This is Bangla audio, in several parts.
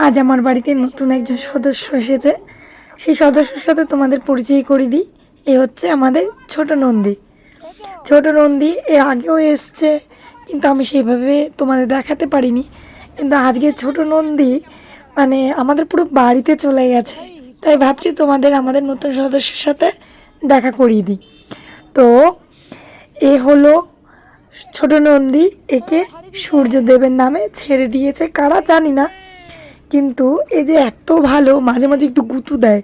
আজ আমার বাড়িতে নতুন একজন সদস্য এসেছে। সেই সদস্যের সাথে তোমাদের পরিচয় করে দিই। এ হচ্ছে আমাদের ছোট নন্দী। ছোট নন্দী এর আগেও এসছে, কিন্তু আমি সেইভাবে তোমাদের দেখাতে পারিনি। কিন্তু আজকে ছোট নন্দী মানে আমাদের পুরো বাড়িতে চলে গেছে, তাই ভাবছি তোমাদের আমাদের নতুন সদস্যের সাথে দেখা করিয়ে দিই। তো এ হলো ছোট নন্দী। একে সূর্যদেবের নামে ছেড়ে দিয়েছে কারা জানি না, কিন্তু এই যে এত ভালো, মাঝে মাঝে একটু গুঁতো দেয়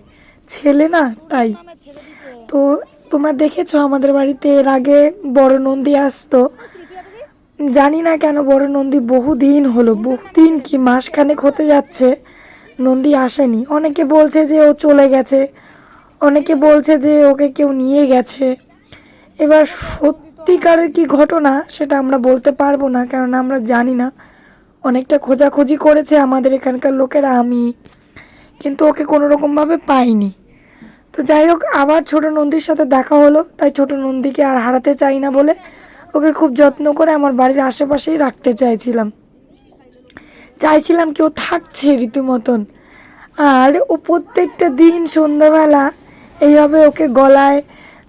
ছেলে না, তাই। তো তোমরা দেখেছো আমাদের বাড়িতে এর আগে বড় নন্দী আসতো। জানি না কেন বড় নন্দী বহুদিন হলো, বহুদিন কি মাসখানেক হতে যাচ্ছে নন্দী আসেনি। অনেকে বলছে যে ও চলে গেছে, অনেকে বলছে যে ওকে কেউ নিয়ে গেছে। এবার সত্যিকারের কি ঘটনা সেটা আমরা বলতে পারবো না, কারণ আমরা জানি না। অনেকটা খোঁজাখুঁজি করেছে আমাদের এখানকার লোকেরা, আমি কিন্তু ওকে কোনো রকমভাবে পাইনি। তো যাই হোক, আবার ছোট নন্দীর সাথে দেখা হলো, তাই ছোট নন্দীকে আর হারাতে চাই না বলে ওকে খুব যত্ন করে আমার বাড়ির আশেপাশেই রাখতে চাইছিলাম কি ও থাকছে রীতিমতন। আর ও প্রত্যেকটা দিন সন্ধ্যাবেলা এইভাবে ওকে গলায়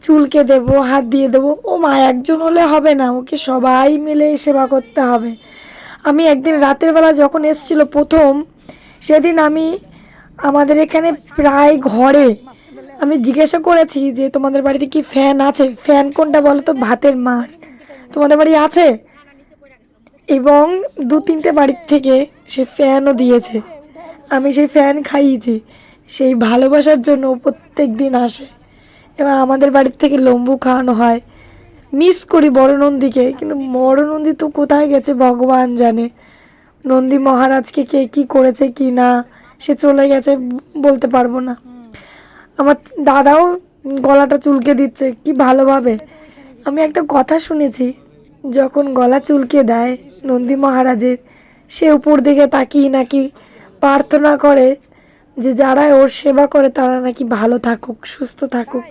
চুলকে দেবো, হাত দিয়ে দেবো। ও মা, একজন হলে হবে না, ওকে সবাই মিলে সেবা করতে হবে। আমি একদিন রাতের বেলা যখন এসেছিল প্রথম, সেদিন আমি আমাদের এখানে প্রায় ঘরে আমি জিজ্ঞাসা করেছি যে তোমাদের বাড়িতে কি ফ্যান আছে, ফ্যান কোনটা বলো তো, ভাতের মার তোমাদের বাড়ি আছে? এবং দু তিনটে বাড়ির থেকে সে ফ্যানও দিয়েছে, আমি সেই ফ্যান খাইয়েছি। সেই ভালোবাসার জন্য ও প্রত্যেক দিন আসে। এবার আমাদের বাড়ির থেকে লম্বু খাওয়ানো হয়। মিস করি বড় নন্দীকে, কিন্তু বড় নন্দী তো কোথায় গেছে ভগবান জানে। নন্দী মহারাজকে কে কী করেছে কি না, সে চলে গেছে, বলতে পারবো না। আমার দাদাও গলাটা চুলকে দিচ্ছে কি ভালোভাবে। আমি একটা কথা শুনেছি, যখন গলা চুলকে দেয় নন্দী মহারাজের, সে উপর দিকে তাকিয়ে নাকি প্রার্থনা করে যে যারা ওর সেবা করে তারা নাকি ভালো থাকুক, সুস্থ থাকুক।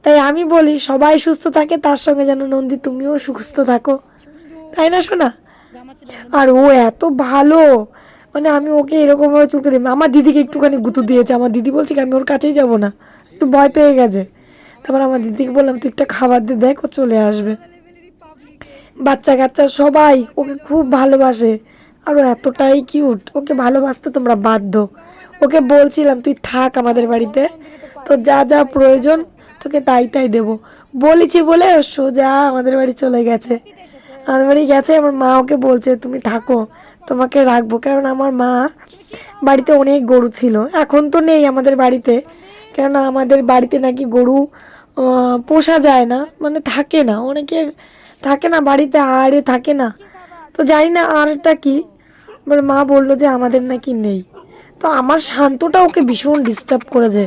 তাই আমি বলি সবাই সুস্থ থাকে, তার সঙ্গে যেন নন্দী তুমিও সুস্থ থাকো, তাই না শোনা? আর ও এত ভালো, মানে আমি ওকে এরকমভাবে চুলকে দিই। আমার দিদিকে একটুখানি গুঁতো দিয়েছে, আমার দিদি বলছে কি আমি ওর কাছেই যাবো না, একটু ভয় পেয়ে গেছে। তারপর আমার দিদিকে বললাম তুই একটা খাবার দিয়ে দেখ, ও চলে আসবে। বাচ্চা কাচ্চা সবাই ওকে খুব ভালোবাসে, আর ও এতটাই কিউট, ওকে ভালোবাসতে তোমরা বাধ্য। ওকে বলছিলাম তুই থাক আমাদের বাড়িতে, তো যা যা প্রয়োজন তোকে তাই তাই দেবো বলেছি বলে ও সোজা আমাদের বাড়ি চলে গেছে। আমাদের বাড়ি গেছে, আমার মা ওকে বলছে তুমি থাকো, তোমাকে রাখবো। কারণ আমার মা বাড়িতে অনেক গরু ছিল, এখন তো নেই আমাদের বাড়িতে, কেননা আমাদের বাড়িতে নাকি গরু পোষা যায় না, মানে থাকে না, অনেকের থাকে না বাড়িতে, আরে থাকে না। তো জানি না আরটা কি, এবার মা বললো যে আমাদের নাকি নেই। তো আমার শান্তটা ওকে ভীষণ ডিস্টার্ব করেছে।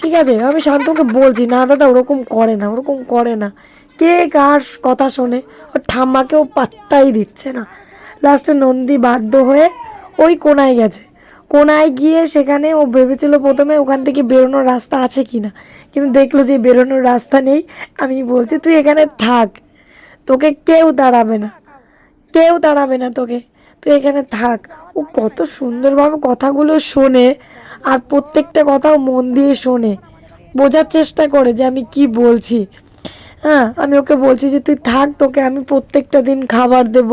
ঠিক আছে, আমি শান্তকে বলছি না দাদা ওরকম করে না, ওরকম করে না। কে কার কথা শোনে, ওর ঠাম্মাকেও পাত্তাই দিচ্ছে না। লাস্টে নন্দী বাধ্য হয়ে ওই কোনায় গেছে। কোনায় গিয়ে সেখানে ও ভেবেছিল প্রথমে ওখান থেকে বেরোনোর রাস্তা আছে কি না, কিন্তু দেখলো যে বেরোনোর রাস্তা নেই। আমি বলছি তুই এখানে থাক, তোকে কেউ দাঁড়াবে না, কেউ দাঁড়াবে না তোকে, তুই এখানে থাক। ও কত সুন্দরভাবে কথাগুলো শোনে, আর প্রত্যেকটা কথাও মন দিয়ে শোনে, বোঝার চেষ্টা করে যে আমি কি বলছি। হ্যাঁ, আমি ওকে বলছি যে তুই থাক, তোকে আমি প্রত্যেকটা দিন খাবার দেব।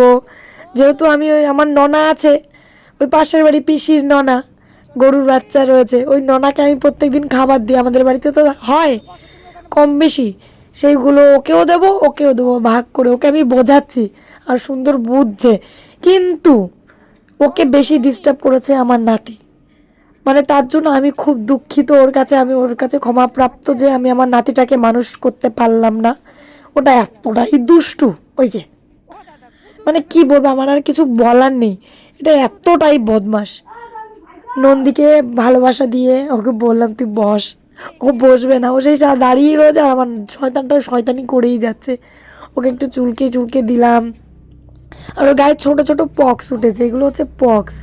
যেহেতু আমি ওই আমার ননা আছে, ওই পাশের বাড়ি পিসির ননা, গরুর বাচ্চা রয়েছে, ওই ননাকে আমি প্রত্যেক দিন খাবার দিই, আমাদের বাড়িতে তো হয় কম বেশি, সেইগুলো ওকেও দেবো ওকেও দেবো ভাগ করে। ওকে আমি বোঝাচ্ছি আর সুন্দর বুঝছে, কিন্তু ওকে বেশি ডিস্টার্ব করেছে আমার নাতি। মানে তার জন্য আমি খুব দুঃখিত ওর কাছে, আমি ওর কাছে ক্ষমাপ্রাপ্ত যে আমি আমার নাতিটাকে মানুষ করতে পারলাম না। ওটা এতটাই দুষ্টু, ওই যে মানে কি বলবো, আমার আর কিছু বলার নেই, এটা এতটাই বদমাস। নন্দীকে ভালোবাসা দিয়ে ওকে বললাম তুই বস, ও বসবে না, ও সেই দাঁড়িয়ে রয়েছে, আর আমার শয়তানটা শয়তানি করেই যাচ্ছে। ওকে একটু চুলকে চুলকে দিলাম, আর ওর গায়ে ছোটো ছোটো পক্স উঠেছে, এগুলো হচ্ছে পক্স।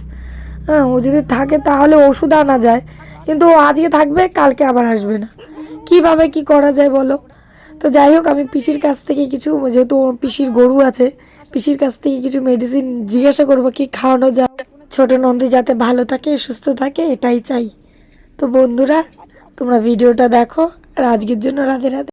হ্যাঁ, ও যদি থাকে তাহলে ওষুধ আনা যায়, কিন্তু ও আজকে থাকবে কালকে আবার আসবে না, কিভাবে কি করা যায় বলো? তো যাই হোক, আমি পিসির কাছ থেকে কিছু, যেহেতু ওর পিসির গরু আছে, পিসির কাছ থেকে কিছু মেডিসিন জিজ্ঞাসা করবো কি খাওয়ানো যায়। ছোট নন্দী যাতে ভালো থাকে, সুস্থ থাকে, এটাই চাই। তো বন্ধুরা, তোমরা ভিডিওটা দেখো। আর আজকের জন্য রাধে রাধে।